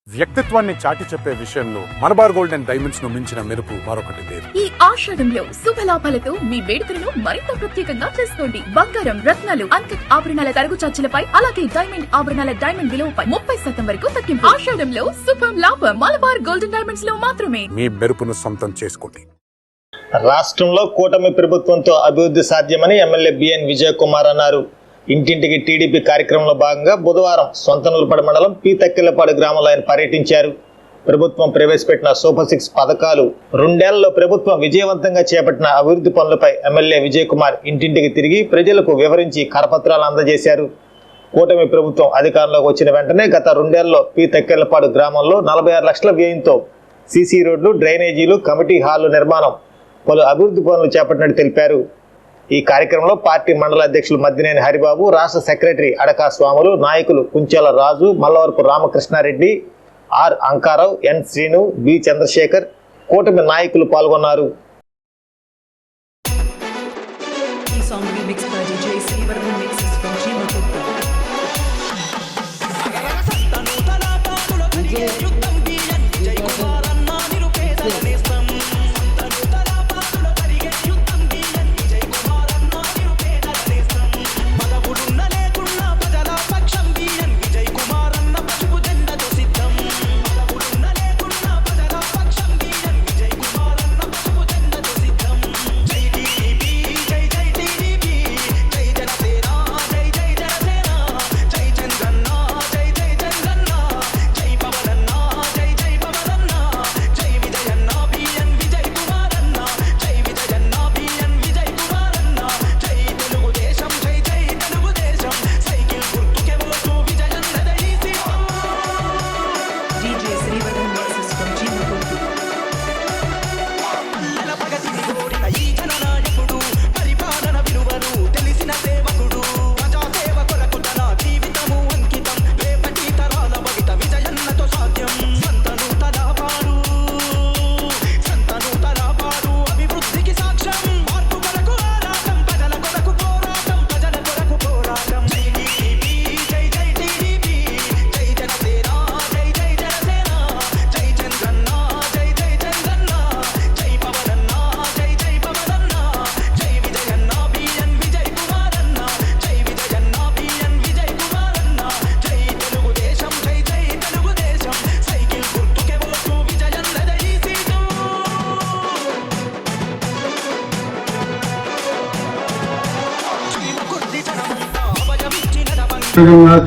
వ్యక్తిత్వాన్ని చాటి చెప్పే విషయంలో మలబార్ గోల్డ్ అండ్ డైమండ్స్ ను మించిన మెరుపు మరొకటి లేదు. ఈ ఆషాఢంలో శుభలాభాలతో మీ వేడుకలను మరింత ప్రత్యేకంగా చేసుకోండి. బంగారం, రత్నాలు, అన్కట్ ఆభరణాల తరుగు చార్జీలపై, అలాగే డైమండ్ ఆభరణాల డైమండ్ విలువపై 30% వరకు తగ్గింపు. ఆషాఢంలో శుభ లాభం మలబార్ గోల్డ్ అండ్ డైమండ్స్ లో మాత్రమే. మీ మెరుపును సొంతం చేసుకోండి. రాష్ట్రంలో కూటమి ప్రభుత్వంతో అభివృద్ధి సాధ్యమని ఎమ్మెల్యే బిఎన్ విజయ్ కుమార్ అన్నారు. ఇంటింటికి టీడీపీ కార్యక్రమంలో భాగంగా బుధవారం సొంతనూరుపాడు మండలం పి తక్కిలపాడు గ్రామంలో ఆయన పర్యటించారు. ప్రభుత్వం ప్రవేశపెట్టిన సూపర్ 6 పథకాలు, 2 ఏళ్లలో ప్రభుత్వం విజయవంతంగా చేపట్టిన అభివృద్ధి పనులపై ఎమ్మెల్యే విజయ్ కుమార్ ఇంటింటికి తిరిగి ప్రజలకు వివరించి కరపత్రాలు అందజేశారు. కూటమి ప్రభుత్వం అధికారంలోకి వచ్చిన వెంటనే గత 2 ఏళ్లలో పి తక్కిలపాడు గ్రామంలో 46 లక్షల వ్యయంతో సీసీ రోడ్లు, డ్రైనేజీలు, కమిటీ హాళ్లు నిర్మాణం, పలు అభివృద్ధి పనులు చేపట్టినట్టు తెలిపారు. ఈ కార్యక్రమంలో పార్టీ మండల అధ్యక్షులు మద్దినేని హరిబాబు, రాష్ట్ర సెక్రటరీ అడకా స్వాములు, నాయకులు Kunchala Raju, Mallavarapu Ramakrishna Reddy, R Ankarao, N Srinu, B Chandrasekhar, కూటమి నాయకులు పాల్గొన్నారు.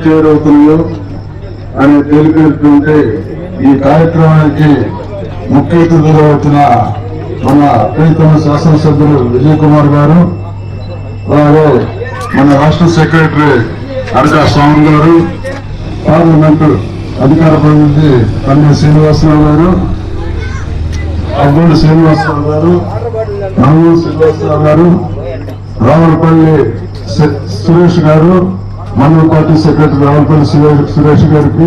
చేరవుతున్నాయో అని తెలిపేటువంటి ఈ కార్యక్రమానికి ముఖ్య అతిథిగా వచ్చిన మన ప్రీతమ శాసనసభ్యులు విజయ్ కుమార్ గారు, అలాగే మన రాష్ట్ర సెక్రటరీ అడకా స్వామి గారు, పార్లమెంటు అధికార ప్రతినిధి కన్య శ్రీనివాసరావు గారు, అబ్బోడి శ్రీనివాసరావు గారు, నాగూరు శ్రీనివాసరావు గారు, రావులపల్లి సురేష్ గారు, మండల పార్టీ సెక్రటరీ రావులపల్లి సురేష్ గారికి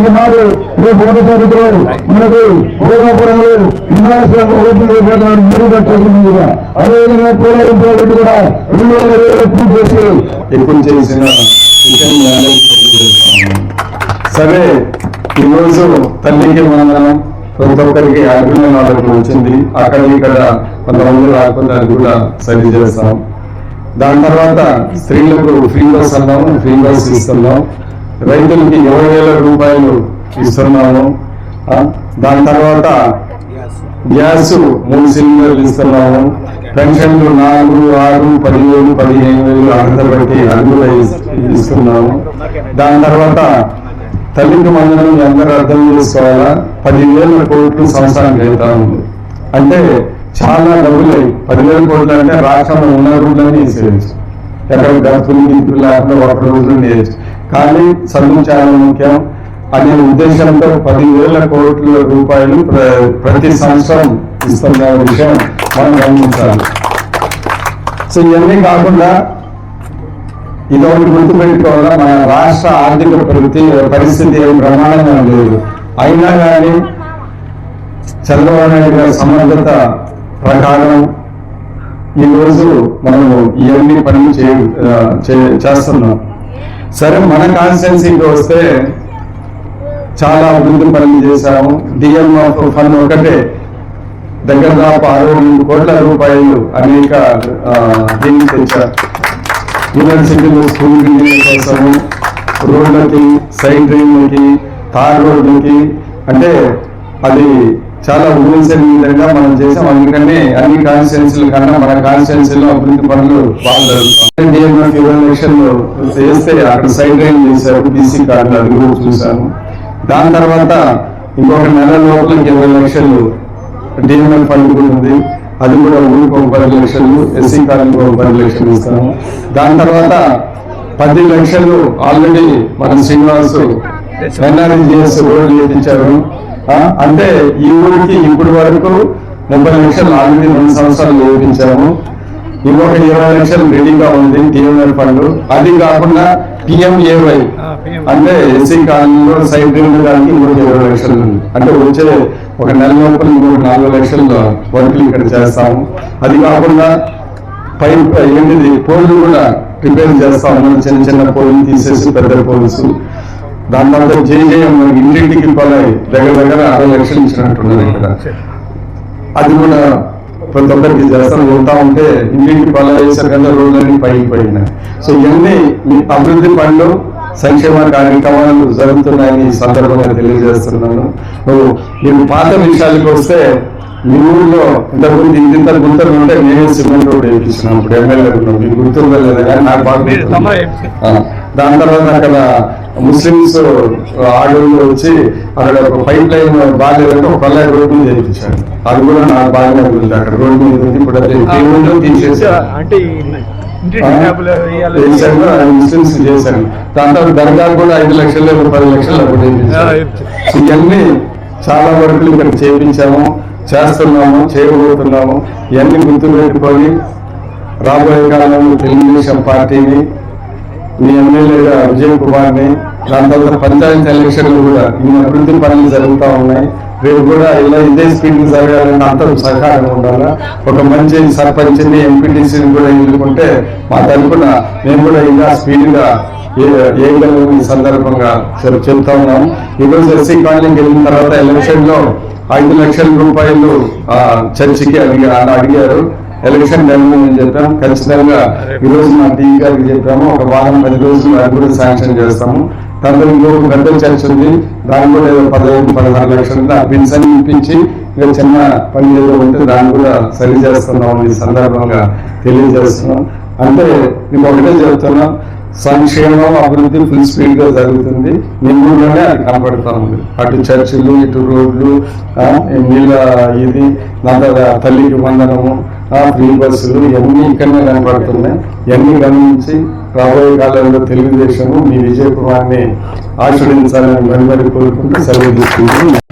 ఈనాడు రేపు 1 తారీఖులో మనకు భోగాపురంలో మెరుగుపడుతుంది. అదేవిధంగా పోలవరం ప్రాజెక్టు కూడా 2020 పూర్తి చేసి ఎక్కువ చేసిన సరే. ఈరోజు తల్లికి వందనం ప్రతి ఒక్కరికి అభినందనలు వచ్చింది. అక్కడ ఇక్కడ కొంతమంది రాకపోతే అది కూడా సరి చేస్తాం. దాని తర్వాత స్త్రీలకు ఫ్రీ బస్ అన్నాము, ఫ్రీ బస్ ఇస్తున్నాం. రైతులకి 20,000 రూపాయలు ఇస్తున్నాము. దాని తర్వాత గ్యాస్ 3 సిలిండర్లు ఇస్తున్నాము. పెన్షన్లు 4, 6, 10,000, 15,000 అందరి బట్టి అందులో ఇస్తున్నాము. దాని తర్వాత తల్లికి వందనం అందరూ అర్థం చేసుకోవాలా, 10,000 కోట్లు సంవత్సరానికి వెళ్తా ఉంది. అంటే చాలా డబ్బులు. 10,000 కోట్లు అంటే రాష్ట్రంలో ఉన్న రోజులన్నీ ఇచ్చేయచ్చు, ఎక్కడ గతులు గితులు లేకుండా ఒక రోజు నేర్చు. కానీ చదువు చాలా ముఖ్యం అనే ఉద్దేశంతో 10,000 కోట్ల రూపాయలు ప్రతి సంవత్సరం ఇస్తున్న విషయం మనం గమనించాలి. సో ఇవన్నీ కాకుండా ఇదొకటి గుర్తుపెట్టుకోవాలా, మన రాష్ట్ర ఆర్థిక పరిస్థితి ఏం ప్రమాణంగా లేదు. అయినా కానీ చంద్రబాబు నాయుడు గారి సమర్థత ప్రకారం ఈరోజు మనము ఇవన్నీ పనులు చేస్తున్నాం. సరే, మన కాన్స్టిట్యున్సీకి వస్తే చాలా అభివృద్ధి పనులు చేశాము. డిఎంఎఫ్ ఫండ్ ఒకటే దగ్గర దాపు 62 కోట్ల రూపాయలు అనేక దీనికి తెచ్చారు. యూనివర్సిటీలో స్కూల్ బిల్డింగ్ కోసము, రోడ్లకి, సైడ్ డ్రైన్లకి, తార్ రోడ్లకి, అంటే అది చాలా ఊహించని విధంగా మనం చేసాం. అందుకని అన్ని కాన్స్టిట్యున్సీల కన్నా మన కాన్స్టిట్యున్సీలో అభివృద్ధి పనులు బాగా జరుగుతాయి. డిఎంఎఫ్ 20 లక్షలు చేస్తే అక్కడ సైడ్ డ్రైన్ చేశారు, బీసీ కార్డులు, అది కూడా చూశాను. దాని తర్వాత ఇంకొక నెల లోపల 20 లక్షలు డిఎంఎల్ ఫండ్ కూడా ఉంది, అది కూడా ఊరికి ఒక 10 లక్షలు, ఎస్సీ కార్డులకు ఒక 10 లక్షలు ఇస్తాము. దాని తర్వాత 10 లక్షలు ఆల్రెడీ మన శ్రీనివాసు ఎన్ఆర్జీఎస్ రోడ్లు చేయించారు. అంటే ఈ ఊరికి ఇప్పటి వరకు 30 లక్షలు ఆల్రెడీ 2 సంవత్సరాలు చేయించాము. ఇంకొక 20 లక్షలు రెడీగా ఉంది డిఎంఎల్ ఫండ్. అది కాకుండా పిఎంఏవై అంటే ఎస్సీ కాలనీలో సైడ్ డ్రైన్ దానికి ఇంకొక 20 లక్షలు ఉంది. అంటే వచ్చే ఒక నెల లోపల ఇంకొక 4 లక్షల వర్కులు ఇక్కడ చేస్తాము. అది కాకుండా ఏంటిది పోల్లు కూడా రిపేర్ చేస్తాము. చిన్న చిన్న పోల్లు తీసేసి పెద్ద పోల్స్. దాని తర్వాత జేజేఎం ఇంటింటికి కొలాయి దగ్గర 60 లక్షలు ఇచ్చినట్టున్నారు ఇక్కడ. అది కూడా ప్రతి ఒక్కరికి చేస్తాం. వెళ్తా ఉంటే ఇంటింటికి కొలాయి వేసారు కదా, రోడ్లన్నీ పైకి పోయినాయి. సో ఇవన్నీ అభివృద్ధి పనులు, సంక్షేమ కార్యక్రమాలు జరుగుతున్నాయని ఈ సందర్భంగా తెలియజేస్తున్నాను. మీరు పాత విషయాలకు వస్తే, మీ ఊళ్ళో ఇంతకుముందు ఇంత గుంతలు ఉంటే నేనే సిమెంట్ రోడ్ వేయించినాం. ఇప్పుడు ఎమ్మెల్యే మీకు గుర్తుందా లేదా కానీ నాకు బాగా. దాని తర్వాత అక్కడ ముస్లిమ్స్ ఆడోళ్ళు వచ్చి అక్కడ ఒక పైప్ లైన్ బాగాలేదంటే ఒక కొల్లాయి రోడ్డు చేయించాడు. అది కూడా నాకు బాగానే ఉంది. అక్కడ రోడ్డు మీద ఉంది. ఇప్పుడు అది తీసేసి ముస్లిమ్స్ చేశాను. దాని తర్వాత దర్గా కూడా 5 లక్షలు 10 లక్షలు ఇవన్నీ చాలా వరకు ఇక్కడ చేయించాము, చేస్తున్నాము, చేయబోతున్నాము. ఇవన్నీ గుర్తుపెట్టుకొని రాబోయే కాలంలో తెలుగుదేశం పార్టీని, మీ ఎమ్మెల్యేగా విజయ్ కుమార్ని, దాని తర్వాత పంచాయతీ ఎలక్షన్లు కూడా ఇన్ని అభివృద్ధి పనులు జరుగుతూ ఉన్నాయి. రేపు కూడా ఇలా ఇదే స్పీడ్ జరగాలని అందరూ సహకారం ఉండాలా. ఒక మంచి సర్పంచ్ని, ఎంపీటీసీని కూడా ఎన్నుకుంటే మా తరఫున మేము కూడా ఇంకా స్పీడ్గా ఏగలను ఈ సందర్భంగా చెప్తా ఉన్నాం. ఈరోజు ఎస్సీ కాలనీకి వెళ్ళిన తర్వాత ఎలక్షన్లో 5 లక్షల రూపాయలు చర్చికి అడిగారు. ఎలక్షన్ టైంలో మేము చెప్పాము, ఖచ్చితంగా ఈరోజు మా టీవీ గారికి చెప్పాము, ఒక వారం 10 రోజులు అది కూడా శాంక్షన్ చేస్తాము. దాంట్లో ఇంకొక పెద్ద చర్చ ఉంది, దాన్ని కూడా 15-16 లక్షలు ఉంది. ఆ బిల్స్ అన్ని ఇప్పించి ఇంకా చిన్న పని ఏదో ఉంటే దాన్ని కూడా సరి చేస్తున్నాం ఈ సందర్భంగా తెలియజేస్తున్నాం. అంటే మీకు ఒకటే చెప్తున్నాం, సంక్షేమం అభివృద్ధి ఫుల్ స్పీడ్ గా జరుగుతుంది. నిమ్మూరులోనే అది కనపడతా ఉంది. అటు చర్చిలు, ఇటు రోడ్లు, నీళ్ళ ఇది, దాంట్లో తల్లికి వందనము, ఫ్రీ బస్సులు, ఇవన్నీ ఇక్కడనే కనపడుతున్నాయి. ఇవన్నీ గమనించి రాబోయే కాలంలో తెలుగుదేశము మీ విజయ్ కుమార్ని ఆశీర్వదించాలని మరి కోరుకుంటూ సెలవు తీసుకుంటూ